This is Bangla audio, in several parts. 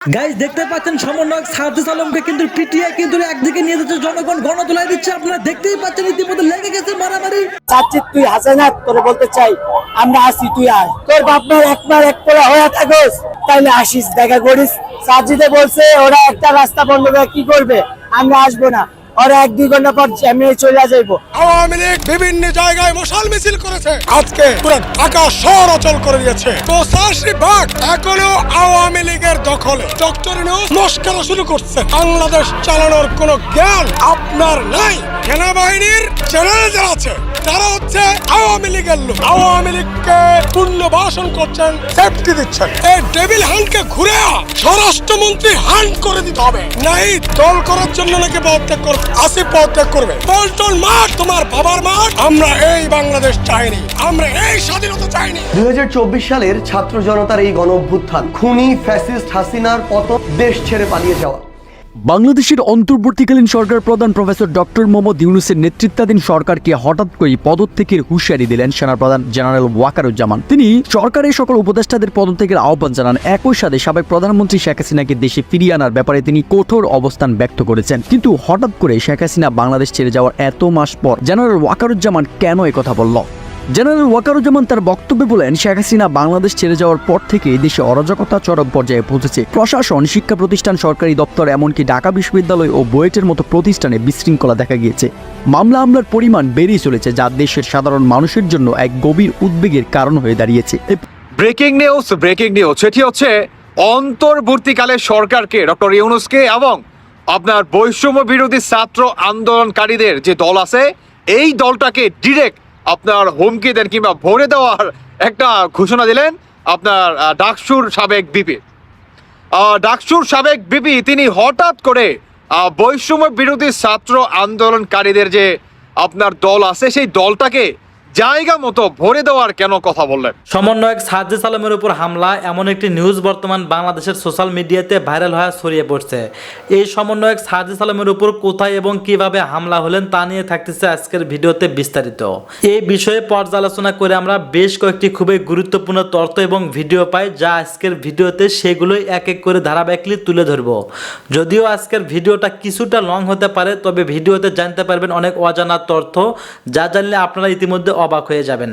গাইস দেখতে পাচ্ছেন সমন্বয়ক সার্জিস আলমকে কিন্তু পিটিয়ে কিন্তু একদিকে নিয়ে যাচ্ছে জনগণ গণতোলাই দিচ্ছে। আপনারা দেখতেই পাচ্ছেন ইতিমধ্যে লেগে গেছে মারামারি। সাজ্জিদ তুই হাসানাত তোরে বলতে চাই আমরা আসি, তুই আয়। তোর বাপমার একমার এক পোলা হয়ে থাকোস তাইলে আসিস, দেখা করিস। সাজ্জিদে বলছে ওরা একটা রাস্তা বন্ধ করে কি করবে, আমরা আসবো না। ওরা 1-2 ঘন্টা পর এমনি চলে যাইবো। আওয়ামী লীগ বিভিন্ন জায়গায় মশাল মিছিল করেছে, আজকে পুরো ঢাকা শহর অচল করে দিয়েছে। 85 এখনো আওয়ামী লীগের দখলে। ডক্টর ইউনূস মস্করা শুরু করছে। বাংলাদেশ চালানোর কোনো জ্ঞান আপনার নাই। সেনাবাহিনীর জেনারেল যারা আছে তারা হচ্ছে আওয়ামী লীগের লোক। আওয়ামী লীগকে পুনর্বাসন করছেন, সেফটি দিচ্ছেন। এই ডেভিল হান্টকে ঘুরে স্বরাষ্ট্রমন্ত্রী হান্ট করে দিতে হবে, নাই দল করার জন্য নাকি পদত্যাগ করবে। আসিফ পদত্যাগ করবে। পল্টন মাঠ তোমার বাবার মাঠ। আমরা এই বাংলাদেশ চাইনি, আমরা এই স্বাধীনতা চাইনি। 2024 সালের ছাত্র জনতার এই গণঅভ্যুত্থান, খুনি ফ্যাসিস্ট হাসিনার পতন, দেশ ছেড়ে পালিয়ে যাওয়া। বাংলাদেশের অন্তর্বর্তীকালীন সরকার প্রধান প্রফেসর ডক্টর মোহাম্মদ ইউনূসের নেতৃত্বাধীন সরকারকে হঠাৎ করে পদত্যাগের হুঁশিয়ারি দিলেন সেনাপ্রধান জেনারেল ওয়াকারুজ্জামান। তিনি সরকারের সকল উপদেষ্টাদের পদত্যাগের আহ্বান জানান। একই সাথে সাবেক প্রধানমন্ত্রী শেখ হাসিনাকে দেশে ফিরিয়ে আনার ব্যাপারে তিনি কঠোর অবস্থান ব্যক্ত করেছেন। কিন্তু হঠাৎ করে শেখ হাসিনা বাংলাদেশ ছেড়ে যাওয়ার এত মাস পর জেনারেল ওয়াকারুজ্জামান কেন কথা বলল? জেনারেল ওয়াকারুজ্জামান তার বক্তব্যে বলেন, শেখ হাসিনা বাংলাদেশ ছেড়ে যাওয়ার পর থেকে দেশে অরাজকতা চরম পর্যায়ে পৌঁছেছে। প্রশাসন, শিক্ষা প্রতিষ্ঠান, সরকারি দপ্তর, এমনকি ঢাকা বিশ্ববিদ্যালয় ও বুয়েটের মতো প্রতিষ্ঠানে বিশৃঙ্খলা দেখা গিয়েছে। মামলার পরিমাণ বেড়েই চলেছে, যা দেশের সাধারণ মানুষের জন্য এক গভীর উদ্বেগের কারণ হয়ে দাঁড়িয়েছে। ব্রেকিং নিউজ সেটি হচ্ছে অন্তর্বর্তীকালে সরকারকে, ডক্টর ইউনূসকে এবং আপনার বৈষম্য বিরোধী ছাত্র আন্দোলনকারীদের যে দল আছে এই দলটাকে ডিরেক্ট আপনার হুমকি দেন কিংবা ভরে দেওয়ার একটা ঘোষণা দিলেন আপনার ডাকসুর সাবেক বিপি। তিনি হঠাৎ করে বৈষম্য বিরোধী ছাত্র আন্দোলনকারীদের যে আপনার দল আছে সেই দলটাকে জায়গা মতো ভরে দেওয়ার কেন কথা বললেন? সমন্বয়ক সাজ্জিদ আলমের উপর হামলা, এমন একটি নিউজ বর্তমান বাংলাদেশের সোশ্যাল মিডিয়াতে ভাইরাল হয়ে ছড়িয়ে পড়ছে। এই সমন্বয়ক সাজ্জিদ আলমের উপর কোথায় এবং কিভাবে হামলা হলেন তা নিয়ে থাকতেছে আজকের ভিডিওতে বিস্তারিত। এই বিষয়ে পর্যালোচনা করে আমরা বেশ কয়েকটি খুবই গুরুত্বপূর্ণ তথ্য এবং ভিডিও পাই, যা আজকের ভিডিওতে সেগুলোই এক এক করে ধারাবাহিকলি তুলে ধরব। যদিও আজকের ভিডিওটা কিছুটা লং হতে পারে, তবে ভিডিওতে জানতে পারবেন অনেক অজানা তথ্য, যা জানলে আপনারা ইতিমধ্যে অবাক হয়ে যাবেন।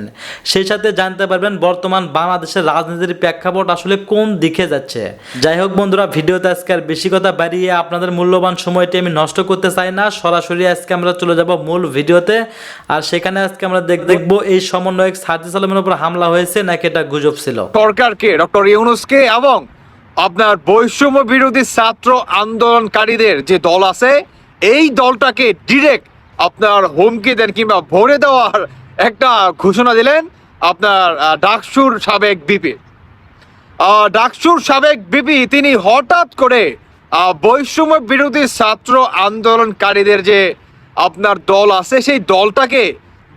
সেই সাথে জানতে পারবেন বর্তমান বাংলাদেশের রাজনীতির প্রেক্ষাপট আসলে কোন দিকে যাচ্ছে। যাই হোক বন্ধুরা, ভিডিওতে আজকে আর বেশি কথা বাড়িয়ে আপনাদের মূল্যবান সময়টি আমি নষ্ট করতে চাই না। সরাসরি আজকে আমরা চলে যাব মূল ভিডিওতে। আর সেখানে আজকে আমরা দেখব এই সমন্বয়ক সাজ্জিদ আলমের উপর হামলা হয়েছে নাকি এটা গুজব ছিল। সরকারকে, ডক্টর ইউনূসকে এবং আপনার বৈষম্য বিরোধী ছাত্র আন্দোলনকারীদের যে দল আছে এই দলটাকে ডিরেক্ট আপনার হুমকি দেন কিংবা ভরে দেওয়ার একটা ঘোষণা দিলেন আপনার ডাকসুর সাবেক বিপি। তিনি হঠাৎ করে বৈষম্য বিরোধী ছাত্র আন্দোলনকারীদের যে আপনার দল আছে সেই দলটাকে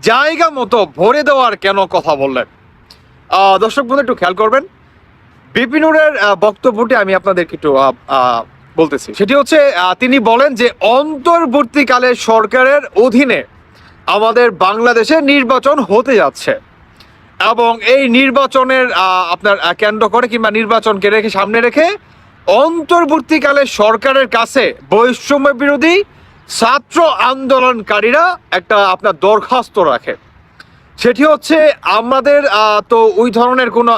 জায়গা মতো ভরে দেওয়ার কেন কথা বললেন? দর্শক বন্ধু একটু খেয়াল করবেন, বিপিনুরের বক্তব্যটি আমি আপনাদেরকে একটু বলতেছি। সেটি হচ্ছে তিনি বলেন যে অন্তর্বর্তীকালে সরকারের অধীনে আমাদের বাংলাদেশে নির্বাচন হতে যাচ্ছে এবং এই নির্বাচনের আপনার কেন্দ্র করে কিংবা নির্বাচনকে রেখে সামনে রেখে অন্তর্বর্তীকালে সরকারের কাছে বৈষম্য বিরোধী ছাত্র আন্দোলনকারীরা একটা আপনার দরখাস্ত রাখে। সেটি হচ্ছে আমাদের তো ওই ধরনের কোনো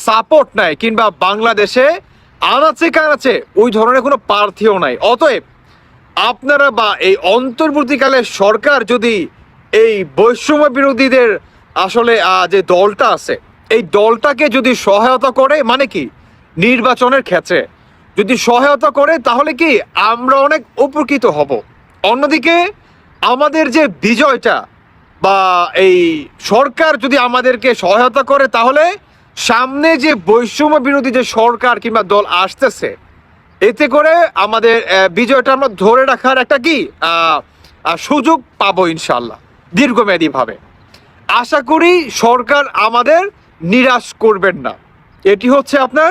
সাপোর্ট নাই কিংবা বাংলাদেশে আনাচে কানাচে ওই ধরনের কোনো প্রার্থীও নাই। অতএব আপনারা বা এই অন্তর্বর্তীকালে সরকার যদি এই বৈষম্য বিরোধীদের আসলে যে দলটা আছে এই দলটাকে যদি সহায়তা করে, মানে কি নির্বাচনের ক্ষেত্রে যদি সহায়তা করে তাহলে কি আমরা অনেক উপকৃত হব। অন্যদিকে আমাদের যে বিজয়টা বা এই সরকার যদি আমাদেরকে সহায়তা করে তাহলে সামনে যে বৈষম্য বিরোধী যে সরকার কিংবা দল আসতেছে এতে করে আমাদের বিজয়টা আমরা ধরে রাখার একটা কি সুযোগ পাবো ইনশাল্লাহ দীর্ঘমেয়াদী ভাবে। আশা করি সরকার আমাদের নিরাশ করবেন না। এটি হচ্ছে আপনার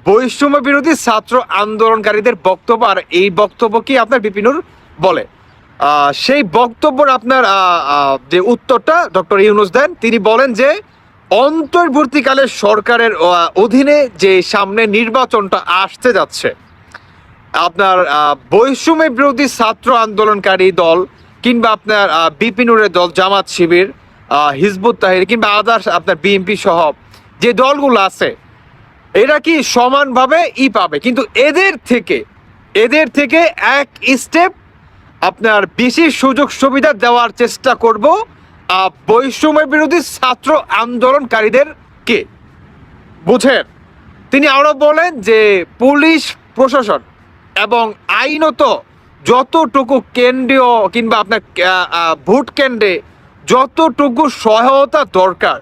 বৈষম্য বিরোধী ছাত্র আন্দোলনকারীদের বক্তব্য। আর এই বক্তব্য কি আপনার বিপিনুর বলে সেই বক্তব্যের আপনার যে উত্তরটা ডক্টর ইউনূস দেন, তিনি বলেন যে অন্তর্বর্তীকালে সরকারের অধীনে যে সামনে নির্বাচনটা আসতে যাচ্ছে, আপনার বৈষম্য বিরোধী ছাত্র আন্দোলনকারী দল কিংবা আপনার বিপিনুরের দল, জামাত শিবির, হিজবুত তাহরির কিংবা আদার্স আপনার বিএনপি সহ যে দলগুলো আছে, এরা কি সমানভাবে পাবে, কিন্তু এদের থেকে এক স্টেপ আপনার বেশি সুযোগ সুবিধা দেওয়ার চেষ্টা করব বৈষম্য বিরোধী ছাত্র আন্দোলনকারীদেরকে। বুঝেন? তিনি আরো বলেন যে পুলিশ প্রশাসন এবং আইনত যতটুকু কেন্দ্রীয় কিংবা আপনার ভোট কেন্দ্রে যতটুকু সহায়তা দরকার,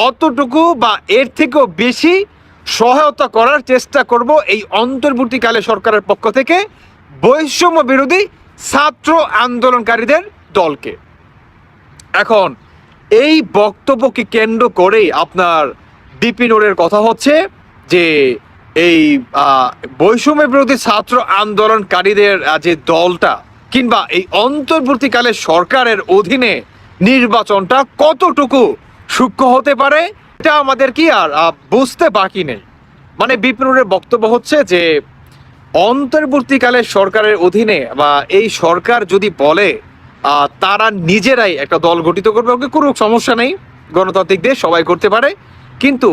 অতটুকু বা এর থেকেও বেশি সহায়তা করার চেষ্টা করব এই অন্তর্বর্তীকালে সরকারের পক্ষ থেকে বৈষম্য বিরোধী ছাত্র আন্দোলনকারীদের দলকে। এখন এই বক্তব্যকে কেন্দ্র করেই আপনার বিপিনুরের কথা হচ্ছে যে এই বৈষম্য বিরোধী ছাত্র আন্দোলনকারীদের যে দলটা কিংবা এই অন্তর্বর্তীকালে সরকারের অধীনে নির্বাচনটা কতটুকু সূক্ষ্ম হতে পারে, এটা আমাদের কি আর বুঝতে বাকি নেই। মানে বিপিনুরের বক্তব্য হচ্ছে যে অন্তর্বর্তীকালে সরকারের অধীনে বা এই সরকার যদি বলে তারা নিজেরাই একটা দল গঠিত করবে, ওকে কোনো সমস্যা নেই, গণতান্ত্রিক দেশ, সবাই করতে পারে। কিন্তু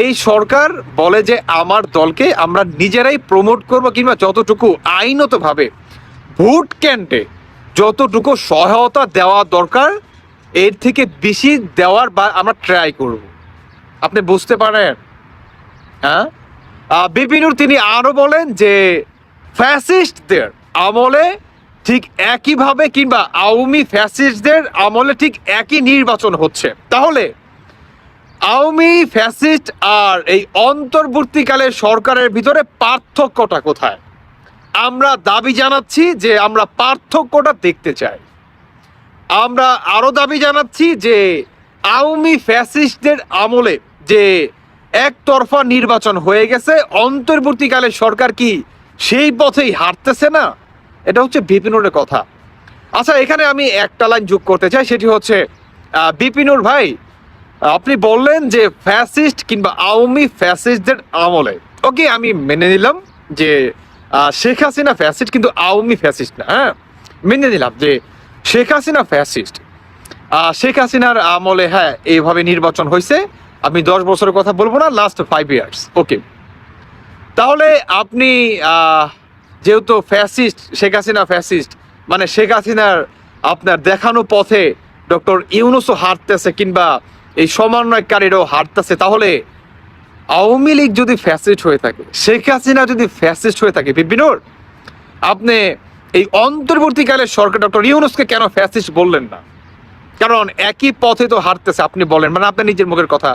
এই সরকার বলে যে আমার দলকে আমরা নিজেরাই প্রমোট করব কিংবা যতটুকু আইনতভাবে ভোট কেন্দ্রে যতটুকু সহায়তা দেওয়া দরকার এর থেকে বেশি দেওয়ার বা আমরা ট্রাই করব। আপনি বুঝতে পারেন? হ্যাঁ, বিপিনুর তিনি আরো বলেন যে ফ্যাসিস্টদের আমলে ঠিক একইভাবে কিংবা আওয়ামী ফ্যাসিস্টদের আমলে ঠিক একই নির্বাচন হচ্ছে। তাহলে আওয়ামী ফ্যাসিস্ট আর এই অন্তর্বর্তীকালের সরকারের ভিতরে পার্থক্যটা কোথায়? আমরা দাবি জানাচ্ছি যে আমরা পার্থক্যটা দেখতে চাই। আমরা আরো দাবি জানাচ্ছি যে আওয়ামী ফ্যাসিস্টদের আমলে যে একতরফা নির্বাচন হয়ে গেছে, অন্তর্বর্তীকালে সরকার কি সেই পথেই হাঁটতেছে না? এটা হচ্ছে বিপিনুরের কথা। আচ্ছা, এখানে আমি একটা লাইন যোগ করতে চাই, সেটি হচ্ছে বিপিনুর ভাই, আপনি বললেন যে ফ্যাসিস্ট কিংবা আওয়ামী ফ্যাসিস্টদের আমলে, ওকে আমি মেনে নিলাম যে শেখ হাসিনা ফ্যাসিস্ট কিন্তু আওয়ামী ফ্যাসিস্ট না। হ্যাঁ, মেনে নিলাম যে শেখ হাসিনা ফ্যাসিস্ট। শেখ হাসিনার আমলে হ্যাঁ এইভাবে নির্বাচন হয়েছে। আমি 10 বছরের কথা বলবো না, লাস্ট 5 ইয়ার্স। ওকে, তাহলে আপনি যেহেতু ফ্যাসিস্ট, শেখ হাসিনা ফ্যাসিস্ট, মানে শেখ হাসিনার আপনার দেখানো পথে ডক্টর ইউনূসও হাঁটতেছে কিংবা এই সমন্বয়কারীরাও হাঁটতেছে, তাহলে আওয়ামী লীগ যদি ফ্যাসিস্ট হয়ে থাকে, শেখ হাসিনা যদি ফ্যাসিস্ট হয়ে থাকে, বিপিনুর আপনি এই অন্তর্বর্তীকালে সরকার ডক্টর ইউনূসকে কেন ফ্যাসিস্ট বললেন না? কারণ একই পথে তো হাঁটতেছে, আপনি বলেন, মানে আপনার নিজের মুখের কথা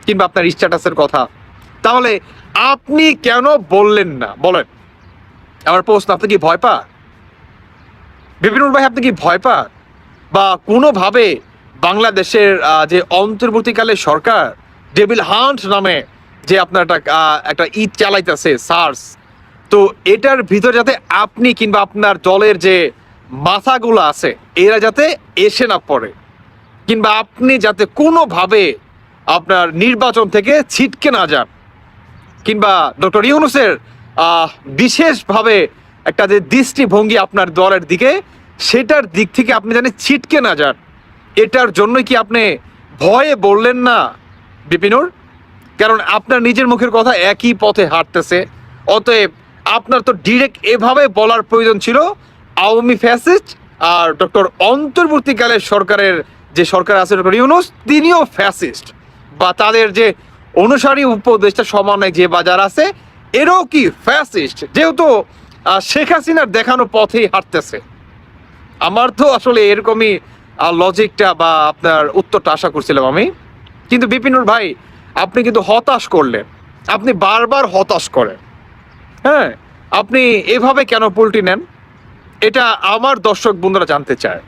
কিংবা আপনার স্ট্যাটাসের কথা, তাহলে আপনি কেন বললেন না বলেন? আমার প্রশ্ন, আপনি কি ভয় পান? বিপিনুর ভাই, আপনি কি ভয় পান? বা কোনোভাবে বাংলাদেশের যে অন্তর্বর্তীকালে সরকার ডেভিল হান্ট নামে যে আপনার একটা চালাইতেছে সার্চ, তো এটার ভিতর যাতে আপনি কিংবা আপনার দলের যে মাথাগুলো আছে এরা যাতে এসে না পড়ে, কিংবা আপনি যাতে কোনোভাবে আপনার নির্বাচন থেকে ছিটকে না যান, কিংবা ডক্টর ইউনূসের বিশেষভাবে একটা যে দৃষ্টিভঙ্গি আপনার দলের দিকে, সেটার দিক থেকে আপনি জানেন ছিটকে না যান, এটার জন্যই কি আপনি ভয়ে বললেন না বিপিনুর? কারণ আপনার নিজের মুখের কথা একই পথে হাঁটতেছে, অতএব আপনার তো ডিরেক্ট এভাবে বলার প্রয়োজন ছিল আওয়ামী ফ্যাসিস্ট আর ডক্টর অন্তর্বর্তীকালের সরকারের যে সরকার আছে ডক্টর ইউনূস তিনিও ফ্যাসিস্ট, বা তাদের যে অনুসারী উপদেষ্টা সমন্বয় যে বাজার আছে এরাও কি ফ্যাসিস্ট, যেহেতু শেখ হাসিনার দেখানো পথেই হাঁটতেছে। আমার তো আসলে এরকমই লজিকটা বা আপনার উত্তরটা আশা করছিলাম আমি। কিন্তু বিপিনুর ভাই, আপনি কিন্তু হতাশ করলেন, আপনি বারবার হতাশ করেন। হ্যাঁ, আপনি এভাবে কেন পল্টি নেন, এটা আমার দর্শক বন্ধুরা জানতে চায়।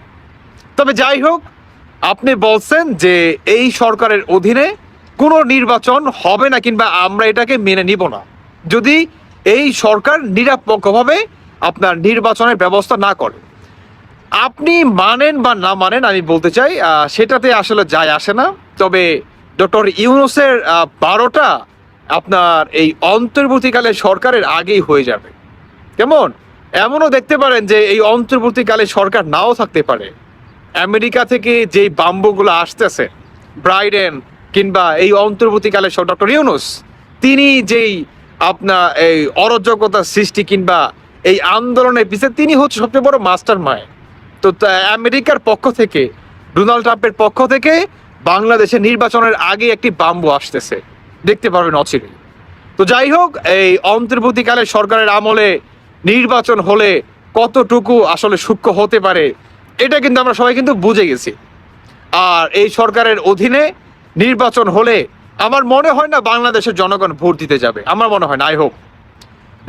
তবে যাই হোক, আপনি বলছেন যে এই সরকারের অধীনে কোনো নির্বাচন হবে না কিংবা আমরা এটাকে মেনে নিব না যদি এই সরকার নিরপেক্ষভাবে আপনার নির্বাচনের ব্যবস্থা না করে। আপনি মানেন বা না মানেন, আমি বলতে চাই সেটাতে আসলে যায় আসে না। তবে ডক্টর ইউনূসের 12টা আপনার এই অন্তর্বর্তীকালে সরকারের আগেই হয়ে যাবে। কেমন? এমনও দেখতে পারেন যে এই অন্তর্বর্তীকালে সরকার নাও থাকতে পারে। আমেরিকা থেকে যেই বাম্বুগুলো আসতেছে, ব্রাইডেন কিংবা এই অন্তর্বর্তীকালে ডক্টর ইউনূস, তিনি যেই আপনার এই অরাজকতা সৃষ্টি কিংবা এই আন্দোলনের পিছনে তিনি হচ্ছে সবচেয়ে বড় মাস্টার মাইন্ড। তো আমেরিকার পক্ষ থেকে, ডোনাল্ড ট্রাম্পের পক্ষ থেকে বাংলাদেশের নির্বাচনের আগে একটি বাম্বু আসতেছে, দেখতে পারবেন অচিরেই। তো যাই হোক, এই অন্তর্বর্তীকালে সরকারের আমলে নির্বাচন হলে কতটুকু আসলে সূক্ষ্ম হতে পারে এটা কিন্তু আমরা সবাই কিন্তু বুঝে গেছি। আর এই সরকারের অধীনে নির্বাচন হলে আমার মনে হয় না বাংলাদেশের জনগণ ভোট দিতে যাবে, আমার মনে হয় না। I hope.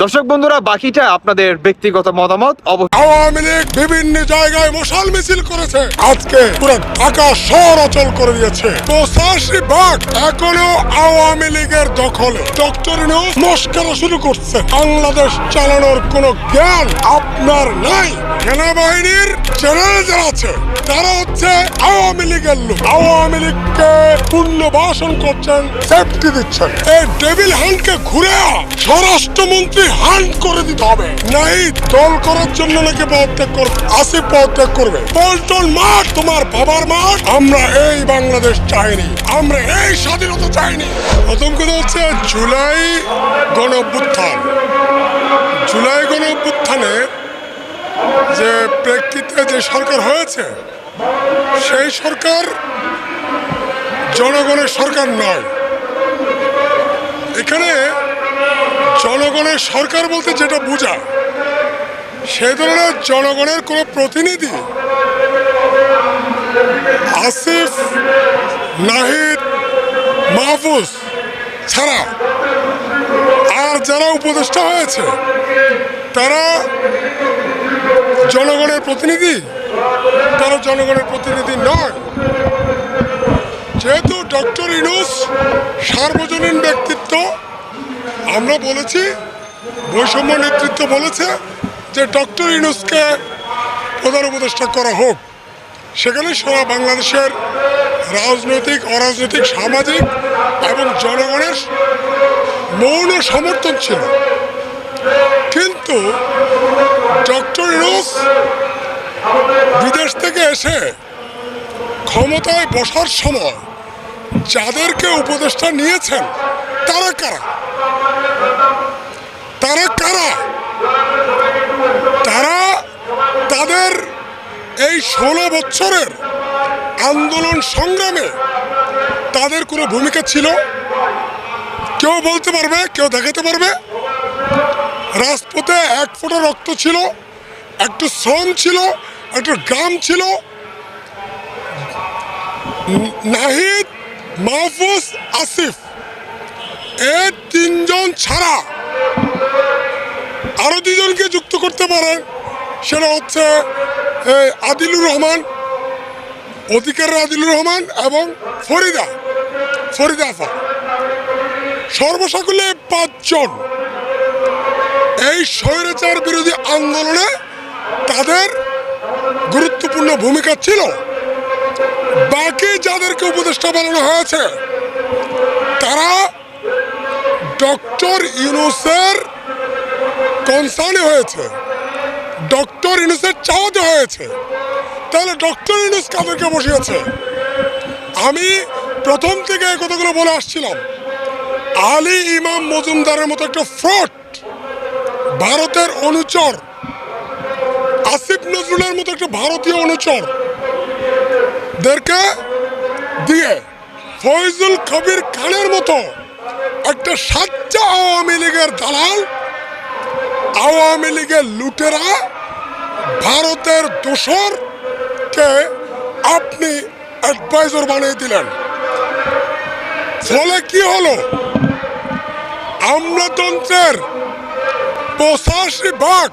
দর্শক বন্ধুরা, বাকিটা আপনাদের ব্যক্তিগত মতামত। আওয়ামী লীগ বিভিন্ন জায়গায় মশাল মিছিল করেছে, আজকে পুরো ঢাকা শহর অচল করে দিয়েছে। 85 এখনো আওয়ামী লীগের দখলে। ডক্টর ইউনূস মস্করা শুরু করছে। বাংলাদেশ চালানোর কোন জ্ঞান আপনার নাই। সেনাবাহিনীর জেনারেল যারা আছে তারা হচ্ছে আওয়ামী লীগের লোক। আওয়ামী লীগকে পুনর্বাসন করছেন, সেফটি দিচ্ছেন। এই ডেভিল হ্যান্ডকে ঘুরে স্বরাষ্ট্রমন্ত্রী হান্ট করে দিতে হবে, নাই দল করার জন্য নাকি পদত্যাগ করবে। আসিফ পদত্যাগ করবে। পল্টন মাঠ তোমার বাবার মাঠ। আমরা এই বাংলাদেশ চাইনি, আমরা এই স্বাধীনতা চাইনি। প্রথম কথা হচ্ছে জুলাই গণঅভ্যুত্থান। জুলাই গণঅভ্যুত্থানে যে প্রেক্ষিতে যে সরকার হয়েছে, সেই সরকার জনগণের সরকার নয়। এখানে জনগণের সরকার বলতে যেটা বোঝায়, সে ধরনের জনগণের কোনো প্রতিনিধি আসিফ, নাহিদ, মাহফুজ ছাড়া আর যারা উপদেষ্টা হয়েছে তারা জনগণের প্রতিনিধি, তারা জনগণের প্রতিনিধি নয়। যেহেতু ডক্টর ইউনূস সার্বজনীন ব্যক্তিত্ব, আমরা বলেছি, বৈষম্য নেতৃত্ব বলেছে যে ডক্টর ইউনূসকে প্রধান উপদেষ্টা করা হোক। সেখানে সারা বাংলাদেশের রাজনৈতিক, অরাজনৈতিক, সামাজিক এবং জনগণের মৌন সমর্থন ছিল। কিন্তু ডক্টর ইউনূস বিদেশ থেকে এসে ক্ষমতায় বসার সময় যাদেরকে উপদেষ্টা নিয়েছেন তারা কারা? তারা কারা? তারা তাদের এই 16 বছরের আন্দোলন সংগ্রামে তাদের কোনো ভূমিকা ছিল? কেউ বলতে পারবে? কেউ দেখাতে পারবে? রাজপথে এক ফোঁটা রক্ত ছিল, একটু শ্রম ছিল, একটু গ্রাম ছিল। নাহিদ, মাহফুজ, আসিফ, এই 3 জন ছাড়া আরো 2 জনকে যুক্ত করতে পারেন। সেটা হচ্ছে আদিলুর রহমান, অধিকার আদিলুর রহমান এবং ফরিদা আফা। সর্বসকলে 5 জন এই স্বৈরাচার বিরোধী আন্দোলনে তাদের গুরুত্বপূর্ণ ভূমিকা ছিল। বাকি যাদেরকে উপদেষ্টা বানানো হয়েছে তারা ডক্টর ইউনূসের কনসার্নে হয়েছে, ডক্টর ইউনূসের চাওয়াতে হয়েছে। তাহলে ডক্টর ইউনূস কাদেরকে বসিয়েছে? আমি প্রথম থেকে এই কথাগুলো বলে আসছিলাম। আলী ইমাম মজুমদারের মতো একটা ফ্রড, ভারতের অনুচর, আসিফ নজরুলের মতো একটা ভারতীয় অনুচর দেরকে দিয়ে ফয়জুল কবির খানের মতো একটা সাচ্চা আওয়ামী লীগের দালাল, আওয়ামী লীগের লুটেরা, ভারতের দোসরকে আপনি অ্যাডভাইজার বানিয়ে দিলেন। ফলে কি হলো? আমলাতন্ত্রের 85%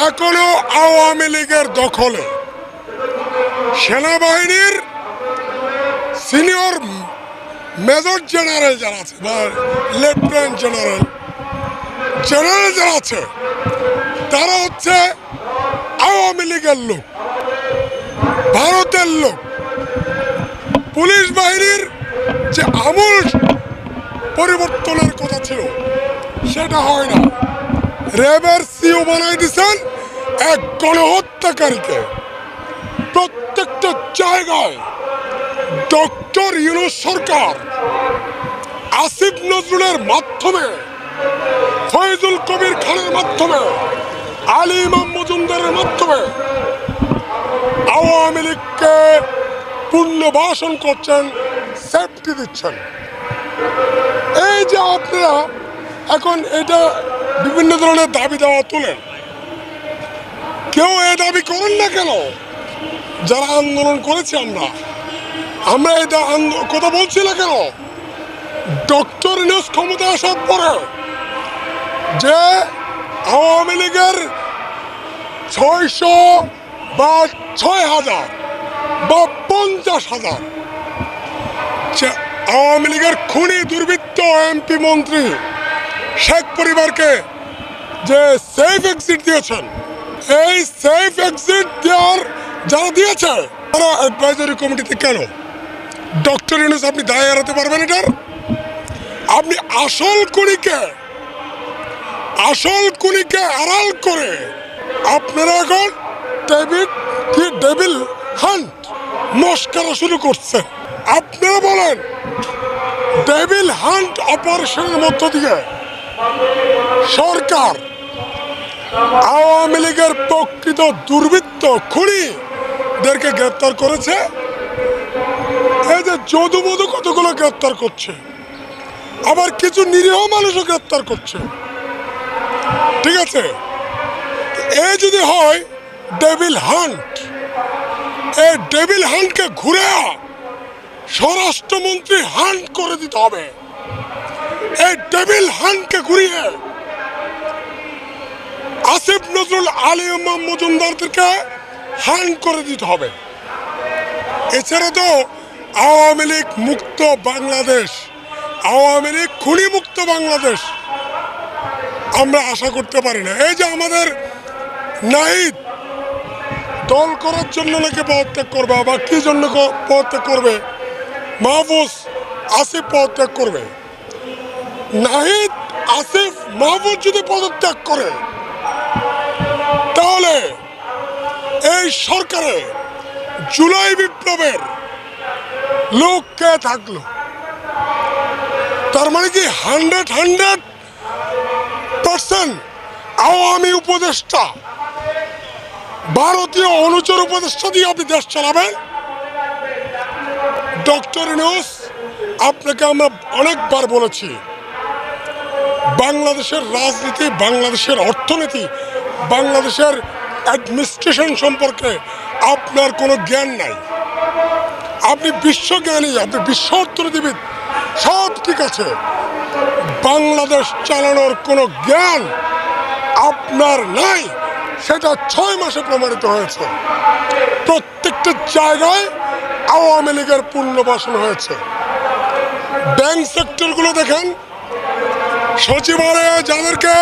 এখনো আওয়ামী লীগের দখলে। সেনাবাহিনীর সিনিয়র মেজর জেনারেল যারা আছে বা লেফটেন্যান্ট জেনারেল যারা আছে তারা হচ্ছে আওয়ামী লীগের লোক, ভারতের লোক। পুলিশ বাহিনীর যে আমূল পরিবর্তনের কথা ছিল সেটা হয় না। র্যাবের সিও বানাই দিচ্ছেন এক গণহত্যাকারীকে। প্রত্যেকটা জায়গায় ডক্টর ইউনূস সরকার আসিফ নজরুলের মাধ্যমে, ফয়জুল কবির খানের মাধ্যমে, আলী ইমাম মজুমদারের মাধ্যমে আওয়ামী লীগকে পুনর্বাসন করছেন, সেফটি দিচ্ছেন। এই যে আপনারা এখন এটা বিভিন্ন ধরনের দাবি দেওয়া তোলেন, কেউ এ দাবি করেন না কেন? যারা আন্দোলন করেছি আমরা এটা কথা বলছি না কেন? ডক্টর ইউনূস ক্ষমতা আসার পরে যে আওয়ামী লীগের 600 বা 6000 বা 50,000 আওয়ামী লীগের খুনি দুর্বৃত্ত এমপি মন্ত্রী শেখ পরিবারকে যে সেফ এক্সিট দিয়েছেন, এই সেফ এক্সিট দেওয়ার যারা দিয়েছে তারা অ্যাডভাইজারি কমিটিতে কেন? ডক্টর ইউনূস আপনি দায় এড়াতে পারবেন এটার? আপনি আসল খুনিকে আড়াল করে আপনারা এখন ডেভিল হান্ট মস্করা শুরু করছেন। আপনারা বলেন ডেভিল হান্ট অপারেশনের মধ্য দিয়ে সরকার আওয়ামী লীগের প্রকৃত দুর্বৃত্ত খুনিদেরকে গ্রেপ্তার করেছে। এই যে যদুমধু কতগুলো গ্রেপ্তার করছে, আবার কিছু নিরীহ মানুষও গ্রেপ্তার করছে। ঠিক আছে, এই যদি হয় ডেভিল হান্ট, এই ডেভিল হান্টকে ঘুরে স্বরাষ্ট্রমন্ত্রী হান্ট করে দিতে হবে। এই ডেভিল হান্টকে ঘুরিয়ে আসিফ নজরুল, আলী ইমাম মজুমদারদেরকে হান্ট করে দিতে হবে। এছাড়া তো আওয়ামী লীগ মুক্ত বাংলাদেশ, আওয়ামী লীগ খুনি মুক্ত বাংলাদেশ আমরা আশা করতে পারি না। এই যে আমাদের নাহিদ দল করার জন্য নাকি পদত্যাগ করবে, বা কি জন্য পদত্যাগ করবে? মাহফুজ আসিফ পদত্যাগ করবে। নাহিদ, আসিফ, মাহফুজ যদি পদত্যাগ করে তাহলে এই সরকারে জুলাই বিপ্লবের লোক কে থাকলো? তার মানে কি 100% আওয়ামী উপদেষ্টা, ভারতীয় অনুচর উপদেষ্টা দিয়ে আপনি দেশ চালাবেন? ডক্টর ইউনূস, আপনাকে আমরা অনেকবার বলেছি বাংলাদেশের রাজনীতি, বাংলাদেশের অর্থনীতি, বাংলাদেশের অ্যাডমিনিস্ট্রেশন সম্পর্কে আপনার কোনো জ্ঞান নাই। আপনি বিশ্বজ্ঞানী, আপনি বিশ্ব অর্থনীতিবিদ, সব ঠিক আছে, বাংলাদেশ চালানোর কোনো জ্ঞান আপনার নাই, সেটা 6 মাসে প্রমাণিত হয়েছে। প্রত্যেকটা জায়গায় আওয়ামী লীগের পুনর্বাসন হয়েছে। ব্যাংক সেক্টরগুলো দেখেন, সচিবালয়ে যাদেরকে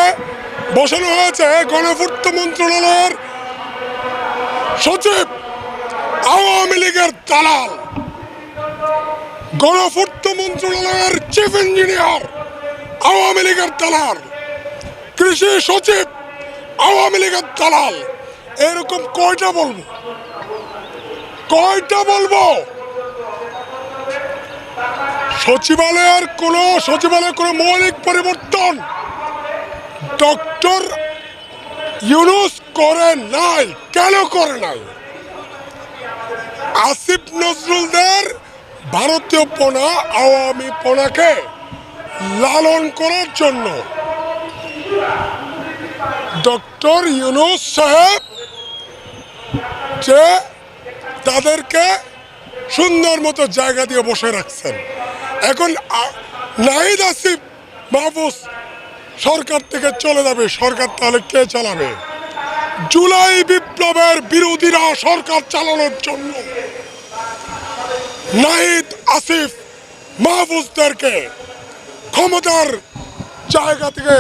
বসানো হয়েছে, গণপূর্ত মন্ত্রণালয়ের সচিব আওয়ামী লীগের দালাল, গণপূর্ত মন্ত্রণালয়ের চিফ ইঞ্জিনিয়ার আওয়ামী লীগের দালাল, কৃষি সচিব আওয়ামী লীগের দালাল। এরকম কয়টা বলবো? সচিবালয়ের কোনো মৌলিক পরিবর্তন ডক্টর ইউনূস করে নাই। কেন করে নাই? আসিফ নজরুলদের ভারতীয় পনা, আওয়ামী পনাকে লালন করার জন্য ডক্টর ইউনূস সাহেব যে তাদেরকে সুন্দর মতো জায়গা দিয়ে বসে রাখছেন। এখন নাহিদ, আসিফ, মাহফুজ সরকার থেকে চলে যাবে, সরকার তাহলে কে চালাবে? জুলাই বিপ্লবের বিরোধীরা সরকার চালানোর জন্য নাহিদ, আসিফ, মাহফুজদেরকে ক্ষমতার জায়গা থেকে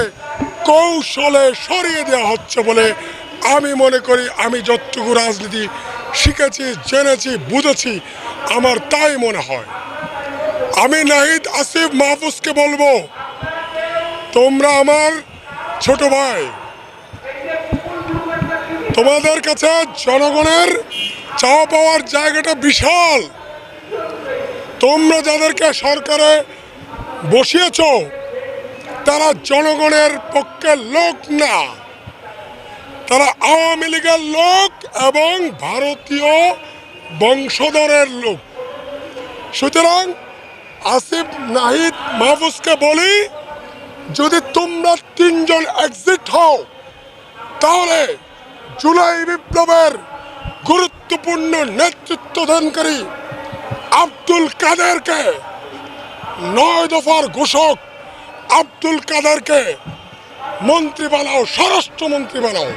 কৌশলে সরিয়ে দেওয়া হচ্ছে বলে আমি মনে করি। আমি যতটুকু রাজনীতি শিখেছি, জেনেছি, বুঝেছি, আমার তাই মনে হয়। আমি নাহিদ আসিফ মাহফুজকে বলবো, তোমরা আমার ছোট ভাই, তোমাদের কাছে জনগণের চাওয়া পাওয়ার জায়গাটা বিশাল। তোমরা যাদেরকে সরকারে বসিয়েছ তারা জনগণের পক্ষের লোক না, তারা আওয়ামী লীগের লোক এবং ভারতীয় বংশধরের লোক। সুতরাং আসিফ নাহিদ মাহফুজকে বলি, যদি তোমরা তিনজন এক্সিট হও তাহলে জুলাই বিপ্লবের গুরুত্বপূর্ণ নেতৃত্বদানকারী আব্দুল কাদেরকে, 9 দফার ঘোষক আব্দুল কাদেরকে মন্ত্রী বানাও, স্বরাষ্ট্রমন্ত্রী বানাও।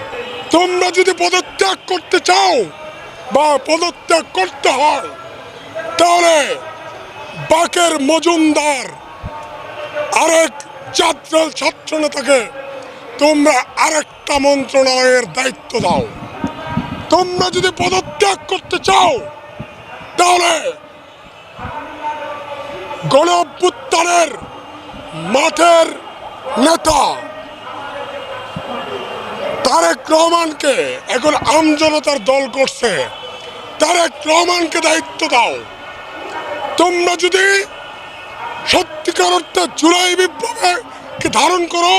তোমরা যদি পদত্যাগ করতে চাও বা পদত্যাগ করতে হয় তাহলে বাকের মজুমদার আরেক ছাত্র নেতাকে তোমরা আরেকটা মন্ত্রণালয়ের দায়িত্ব দাও। তোমরা যদি পদত্যাগ করতে চাও তাহলে গণ অভ্যুত্থানের মাঠের নেতা তারেক রহমানকে, এখন আমজনতার দল করছে, তারেক রহমানকে দায়িত্ব দাও। তোমরা যদি সত্যিকার অর্থে জুলাই বিপ্লবকে ধারণ করো,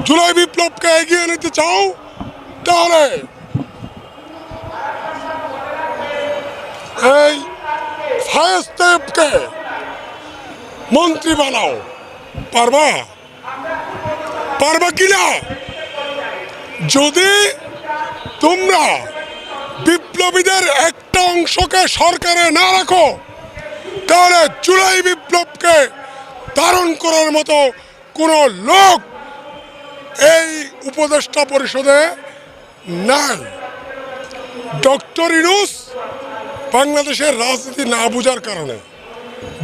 জুলাই বিপ্লবকে এগিয়ে নিতে চাও, তাহলে এই ফায়েজ তায়েবকে মন্ত্রী বানাও। পারবা? পারবা কিনা? যদি তোমরা বিপ্লবীদের একটা অংশকে সরকারে না রাখো তাহলে জুলাই বিপ্লবকে ধারণ করার মতো কোনো লোক এই উপদেষ্টা পরিষদে নাই। ডক্টর ইউনূস বাংলাদেশের রাজনীতি না বুঝার কারণে,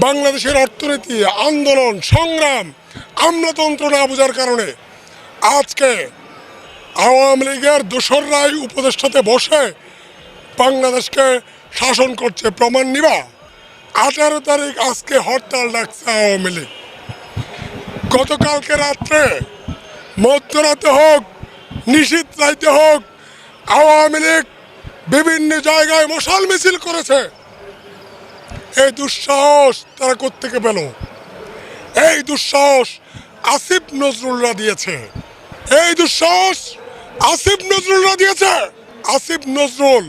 বাংলাদেশের অর্থনীতি, আন্দোলন, সংগ্রাম, আমলাতন্ত্র না বুঝার কারণে আজকে আওয়ামী লীগের দোসররাই উপদেষ্টাতে বসে বাংলাদেশকে শাসন করছে। প্রমাণ নিবা? 18 তারিখ আজকে হরতাল ডাকছে আওয়ামী লীগ। গতকালকে রাত্রে, মধ্যরাতে হোক, নিশীথ রাইতে হোক, আওয়ামী লীগ বিভিন্ন জায়গায় মশাল মিছিল করেছে। এই দুঃসাহস তারা কোত্থেকে পেল? এই দুঃসাহস আসিফ নজরুলরা দিয়েছে। এই দুঃসাহস আসিফ নজরুলরা দিয়েছে। আসিফ নজরুল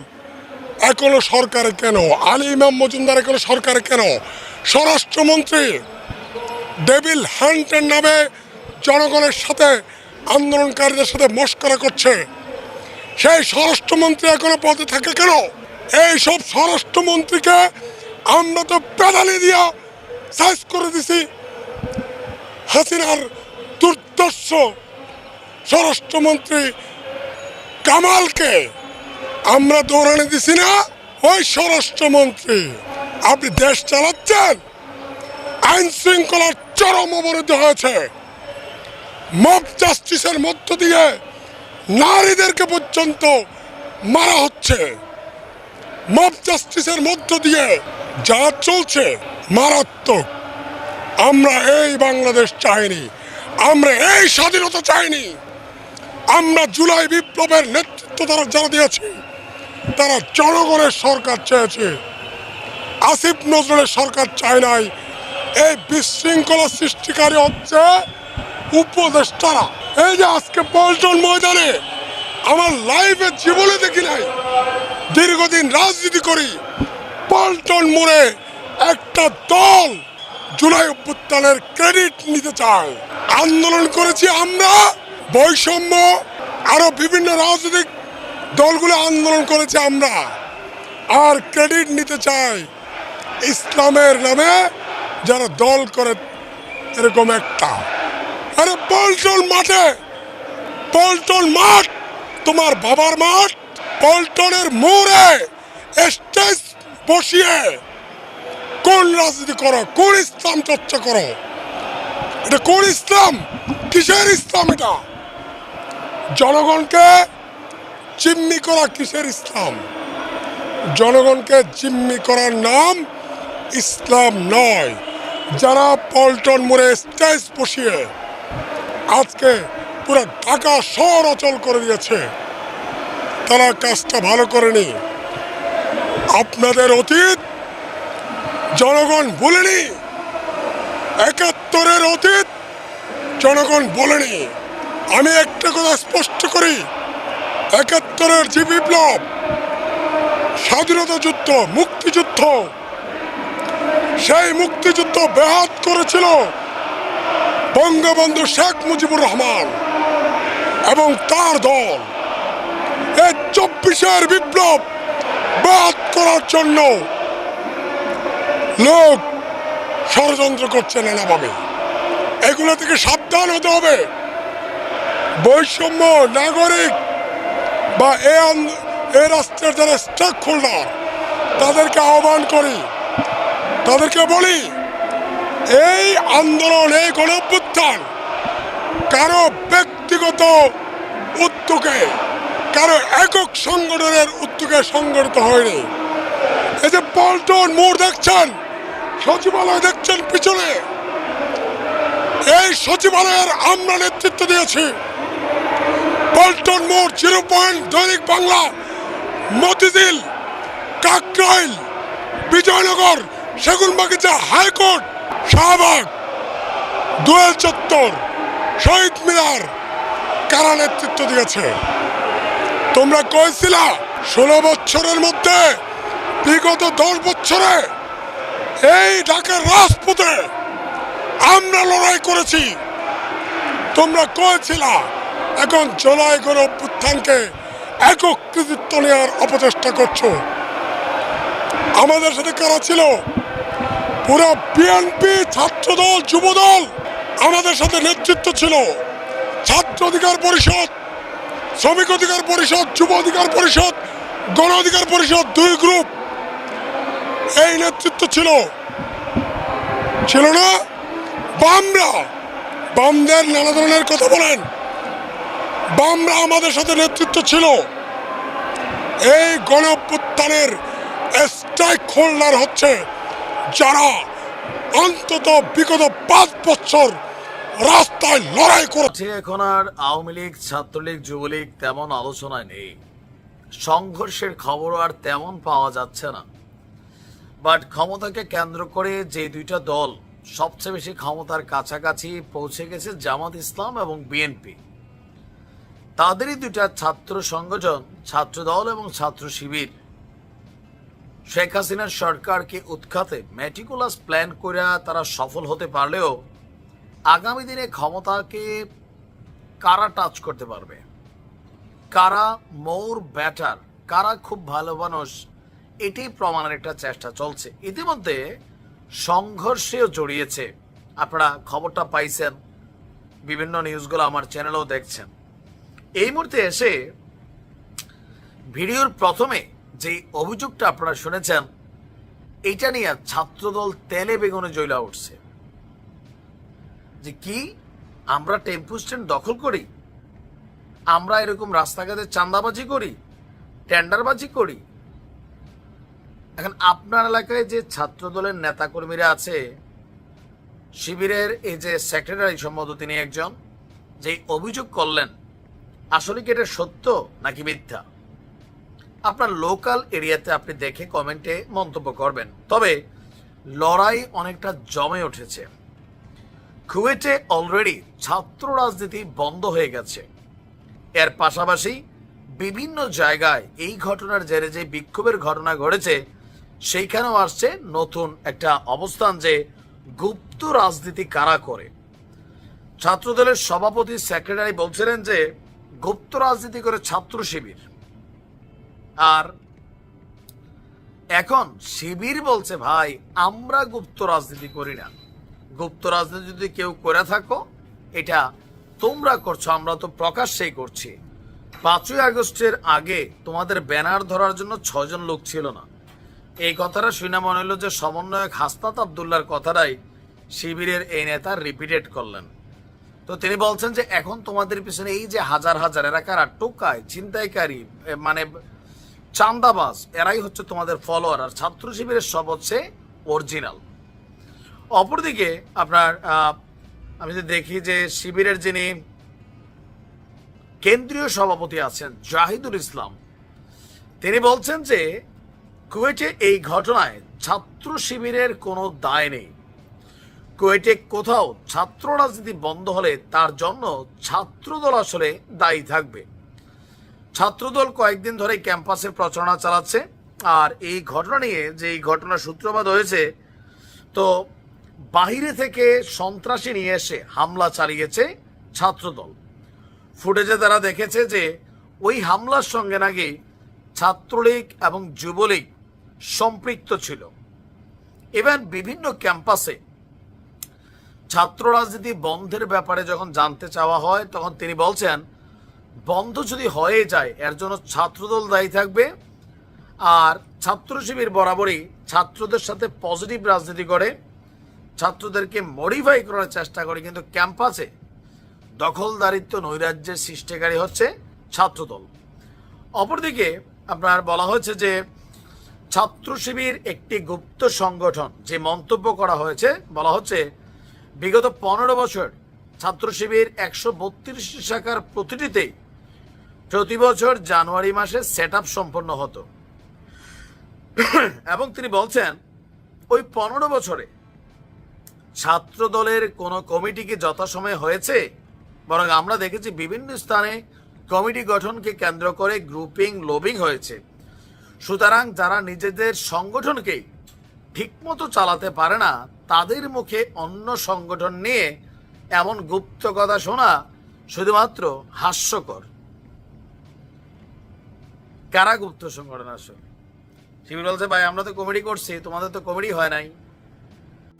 এখনো সরকারে কেন? আলী ইমাম মজুমদার এখনো সরকারে কেন? স্বরাষ্ট্রমন্ত্রী ডেভিল হান্টের নামে জনগণের সাথে, আন্দোলনকারীদের সাথে মশকরা করছে। সেই স্বরাষ্ট্রমন্ত্রী এখনো পদে থাকে কেন? এই সব স্বরাষ্ট্রমন্ত্রীকে আমরা তো পেদালি দিয়া সাইজ করে দিছি। হাসিনার দুর্দর্শ স্বরাষ্ট্রমন্ত্রী কামালকে আমরা দৌড়ানি দিছি না? ওই স্বরাষ্ট্রমন্ত্রী। আপনি দেশ চালাচ্ছেন, আইন শৃঙ্খলার চরম অবরোধ হয়েছে। মব জাস্টিসের মধ্য দিয়ে নারীদেরকে পর্যন্ত মারা হচ্ছে। মব জাস্টিসের মধ্য দিয়ে যা চলছে মারাত্মক। আমরা এই বাংলাদেশ চাইনি, আমরা এই স্বাধীনতা চাইনি। আমরা জুলাই বিপ্লবের নেতৃত্ব যারা দিয়েছে তারা জনগণের সরকার চেয়েছে, আসিফ নজরুলের সরকার চায় নাই। এই বিশৃঙ্খলা সৃষ্টিকারী হচ্ছে উপদেষ্টারা। এই যে আজকে পল্টন ময়দানে, আমার লাইফে জীবনে দেখি নাই, দীর্ঘদিন রাজনীতি করি, পল্টন মোড়ে একটা দল জুলাই অভ্যুত্থানের ক্রেডিট নিতে চায়। আন্দোলন করেছি আমরা, বৈষম্য, আরো বিভিন্ন রাজনৈতিক দলগুলো আন্দোলন করেছে আমরা, আর ক্রেডিট নিতে চাই ইসলামের নামে যারা দল করে এরকম একটা। আরে পল্টন মাঠে, পল্টন মাঠ তোমার বাবার মাঠ, পল্টনের মোড়ে স্টেজ বসিয়ে কোন রাজনীতি করো? কোন ইসলাম চর্চা করো? এটা কোন ইসলাম? কিসের ইসলাম এটা? জনগণকে জিম্মি করা কিসের ইসলাম? জনগণকে জিম্মি করার নাম ইসলাম নয়। যারা পল্টন মোড়ে স্টেজ বসিয়ে আজকে পুরো ঢাকা শহর অচল করে দিয়েছে, তারা কাজটা ভালো করেনি। আপনাদের অতীত জনগণ ভুলেনি, ৭১-এর অতীত জনগণ বলেনি। আমি একটা কথা স্পষ্ট করি, ৭১-এর যে বিপ্লব, স্বাধীনতা যুদ্ধ, মুক্তিযুদ্ধ, সেই মুক্তিযুদ্ধ ব্যাহত করেছিল বঙ্গবন্ধু শেখ মুজিবুর রহমান এবং তার দল। এই ২৪-এর বিপ্লব ব্যাহত করার জন্য লোক ষড়যন্ত্র করছে নানাভাবে। এগুলো থেকে সাবধান হতে হবে। বৈষম্য নাগরিক বা এ রাষ্ট্রের যারা স্টেক হোল্ডার, তাদেরকে আহ্বান করি, তাদেরকে বলি, এই আন্দোলন, এই গণঅভ্যুত্থান কারো ব্যক্তিগত উদ্যোগে, কারো একক সংগঠনের উদ্যোগে সংগঠিত হয়নি। এই যে পল্টন মোড় দেখছেন, সচিবালয় দেখছেন পিছনে, এই সচিবালয়ের আমরা নেতৃত্ব দিয়েছি। পল্টন মোড়, 0 পয়েন্ট, দৈনিক বাংলা, মতিঝিল, কাকরাইল, বিজয়নগর, সেগুনবাগিচা, হাইকোর্ট, শাহবাগ, দোয়েল চত্বর, শহীদ মিনার কারা নেতৃত্ব দিয়েছে? তোমরা কইছিলা 16 বছরের মধ্যে, বিগত 10 বছরে এই ঢাকার রাজপথে আমরা লড়াই করেছি। তোমরা কইছিলা এখন জুলাই গণঅভ্যুত্থানকে একক কৃতিত্ব নেওয়ার অপচেষ্টা করছো। আমাদের সাথে কারা ছিল? পুরো বিএনপি, ছাত্রদল, যুবদল আমাদের সাথে নেতৃত্ব ছিল। ছাত্র অধিকার পরিষদ, শ্রমিক অধিকার পরিষদ, যুব অধিকার পরিষদ, গণ অধিকার পরিষদ, 2 গ্রুপ এই নেতৃত্ব ছিল না? বামরা, বামদের নানা ধরনের কথা বলেন, বামরা আমাদের সাথে নেতৃত্ব ছিল। এই গণঅভ্যুত্থানের স্টেক হোল্ডার হচ্ছে যারা অন্তত বিগত 5 বছর রাস্তায় লড়াই করেছে। এখন আর আওয়ামী লীগ, ছাত্রলীগ, যুবলীগ তেমন আলোচনায় নেই, সংঘর্ষের খবরও আর তেমন পাওয়া যাচ্ছে না। বাট ক্ষমতাকে কেন্দ্র করে যে 2টা দল সবচেয়ে বেশি ক্ষমতার কাছাকাছি পৌঁছে গেছে, জামাত ইসলাম এবং বিএনপি, তাদেরই 2টা ছাত্র সংগঠন, ছাত্র দল এবং ছাত্র শিবির, শেখ হাসিনার সরকারকে উৎখাতে মেটিকুলাস প্ল্যান করে তারা সফল হতে পারলেও আগামী দিনে ক্ষমতাকে কারা টাচ করতে পারবে, কারা মোর ব্যাটার, কারা খুব ভালো মানুষ, এটি প্রমাণের একটা চেষ্টা চলছে। ইতিমধ্যে সংঘর্ষেও জড়িয়েছে, আপনারা খবরটা পাইছেন, বিভিন্ন নিউজগুলো আমার চ্যানেলেও দেখছেন। এই মুহূর্তে এসে ভিডিওর প্রথমে যে অভিযোগটা আপনারা শুনেছেন, এটা নিয়ে ছাত্রদল তেলে বেগুনে জ্বলা উঠছে যে কি আমরা টেম্পু স্ট্যান্ড দখল করি, আমরা এরকম রাস্তাঘাটে চাঁদাবাজি করি, টেন্ডারবাজি করি। এখন আপনার এলাকায় যে ছাত্রদলের নেতাকর্মীরা আছে, শিবিরের এই যে সেক্রেটারি সম্ভবত তিনি একজন, যে অভিযোগ করলেন, আসলে কি এটা সত্য নাকি মিথ্যা? আপনার লোকাল এরিয়াতে আপনি দেখে কমেন্টে মন্তব্য করবেন। তবে লড়াই অনেকটা জমে উঠেছে। কুয়েটে অলরেডি ছাত্র রাজনীতি বন্ধ হয়ে গেছে। এর পাশাপাশি বিভিন্ন জায়গায় এই ঘটনার জেরে যে বিক্ষোভের ঘটনা ঘটেছে, সেইখানেও আসছে নতুন একটা অবস্থান যে গুপ্ত রাজনীতি কারা করে। ছাত্রদলের সভাপতি, সেক্রেটারি বলছিলেন যে গুপ্ত রাজনীতি করে ছাত্র শিবির, আর এখন শিবির বলছে ভাই আমরা গুপ্ত রাজনীতি করি না। গুপ্ত রাজনীতি যদি কেউ করে থাকো এটা তোমরা করছো, আমরা তো প্রকাশ্যেই করছি। 5ই আগস্টের আগে তোমাদের ব্যানার ধরার জন্য 6 জন লোক ছিল না। এই কথাটা শুনে মনে হলো যে সমন্বয়ক হাসনাত আবদুল্লাহর কথাটাই শিবিরের এই নেতা রিপিটেড করলেন। তো তিনি বলছেন যে এখন তোমাদের পিছনে এই যে হাজার হাজার এলাকার টোকায়, ছিনতাইকারী, মানে চাঁদাবাজ, এরাই হচ্ছে তোমাদের ফলোয়ার, আর ছাত্র শিবিরের সব হচ্ছে অরিজিনাল। অপরদিকে আপনার আমি যদি দেখি যে শিবিরের যিনি কেন্দ্রীয় সভাপতি আছেন জাহিদুল ইসলাম, তিনি বলছেন যে কুয়েটে এই ঘটনায় ছাত্র শিবিরের কোনো দায় নেই। কুয়েটে কোথাও ছাত্র রাজনীতি বন্ধ হলে তার জন্য ছাত্রদল আসলে দায়ী থাকবে। ছাত্রদল কয়েকদিন ধরে ক্যাম্পাসে প্রচারণা চালাচ্ছে, আর এই ঘটনা নিয়ে যে এই ঘটনার সূত্রপাত হয়েছে, তো বাহিরে থেকে সন্ত্রাসী নিয়ে এসে হামলা চালিয়েছে ছাত্রদল। ফুটেজে তারা দেখেছে যে ওই হামলার সঙ্গে নাকি ছাত্রলীগ এবং যুবলীগ সম্পৃক্ত ছিল। ইভেন বিভিন্ন ক্যাম্পাসে ছাত্র রাজনীতি বন্ধের ব্যাপারে যখন জানতে চাওয়া হয়, তখন তিনি বলছেন বন্ধ যদি হয়ে যায় এর জন্য ছাত্রদল দায়ী থাকবে। আর ছাত্র শিবির বরাবরই ছাত্রদের সাথে পজিটিভ রাজনীতি করে, ছাত্রদেরকে মডিফাই করার চেষ্টা করে, কিন্তু ক্যাম্পাসে দখলদারিত্ব নৈরাজ্যের সৃষ্টিকারী হচ্ছে ছাত্রদল। অপরদিকে আপনার বলা হয়েছে যে ছাত্র শিবির একটি গুপ্ত সংগঠন। যে মন্তব্য করা হয়েছে, বলা হচ্ছে বিগত 15 বছর ছাত্র শিবির 132 শাখার প্রতিটিতেই প্রতি বছর জানুয়ারি মাসে সেট আপ সম্পন্ন হতো। এবং তিনি বলছেন ওই 15 বছরে ছাত্র দলের কোনো কমিটি কি যথাসময়ে হয়েছে? বরং আমরা দেখেছি বিভিন্ন স্থানে কমিটি গঠনকে কেন্দ্র করে গ্রুপিং লবিং হয়েছে। সুতরাং যারা নিজেদের সংগঠনকেই ঠিকমতো চালাতে পারে না, তাদের মুখে অন্য সংগঠন নিয়ে এমন গুপ্ত কথা শোনা শুধুমাত্র হাস্যকর। কারা গুপ্ত সংগঠন আসলে? শিবির বলছে ভাই আমরা তো কমিটি করছি, তোমাদের তো কমিটি হয় নাই।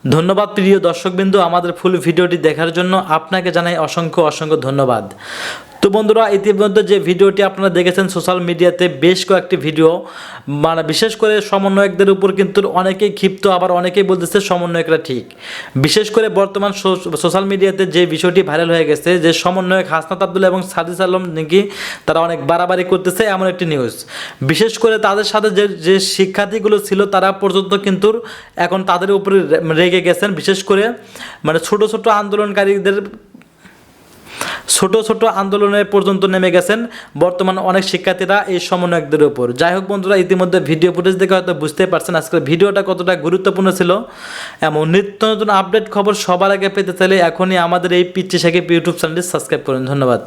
ধন্যবাদ প্রিয় দর্শকবৃন্দ, আমাদের ফুল ভিডিওটি দেখার জন্য আপনাকে জানাই অসংখ্য অসংখ্য ধন্যবাদ। তো বন্ধুরা, ইতিমধ্যে যে ভিডিওটি আপনারা দেখেছেন সোশ্যাল মিডিয়াতে বেশ কয়েকটি ভিডিও, মানে বিশেষ করে সমন্বয়কদের উপর কিন্তু অনেকেই ক্ষিপ্ত, আবার অনেকেই বলতেছে সমন্বয়করা ঠিক। বিশেষ করে বর্তমান সোশ্যাল মিডিয়াতে যে বিষয়টি ভাইরাল হয়ে গেছে, যে সমন্বয়ক হাসনাত আব্দুল্লাহ এবং সাদিস আলম নাকি তারা অনেক বাড়াবাড়ি করতেছে, এমন একটি নিউজ। বিশেষ করে তাদের সাথে যে শিক্ষার্থীগুলো ছিল তারা পর্যন্ত কিন্তু এখন তাদের উপরে রেগে গেছেন। বিশেষ করে মানে ছোট ছোট আন্দোলনে পর্যন্ত নেমে গেছেন বর্তমান অনেক শিক্ষার্থীরা এই সমন্বয়কদের উপর। যাই হোক বন্ধুরা, ইতিমধ্যে ভিডিও ফুটেজ দেখে হয়তো বুঝতে পারছেন আজকের ভিডিওটা কতটা গুরুত্বপূর্ণ ছিল। এমন নিত্য নতুন আপডেট খবর সবার আগে পেতে চাইলে এখনই আমাদের এই পিচ্চি সাকিব ইউটিউব চ্যানেলটি সাবস্ক্রাইব করুন। ধন্যবাদ।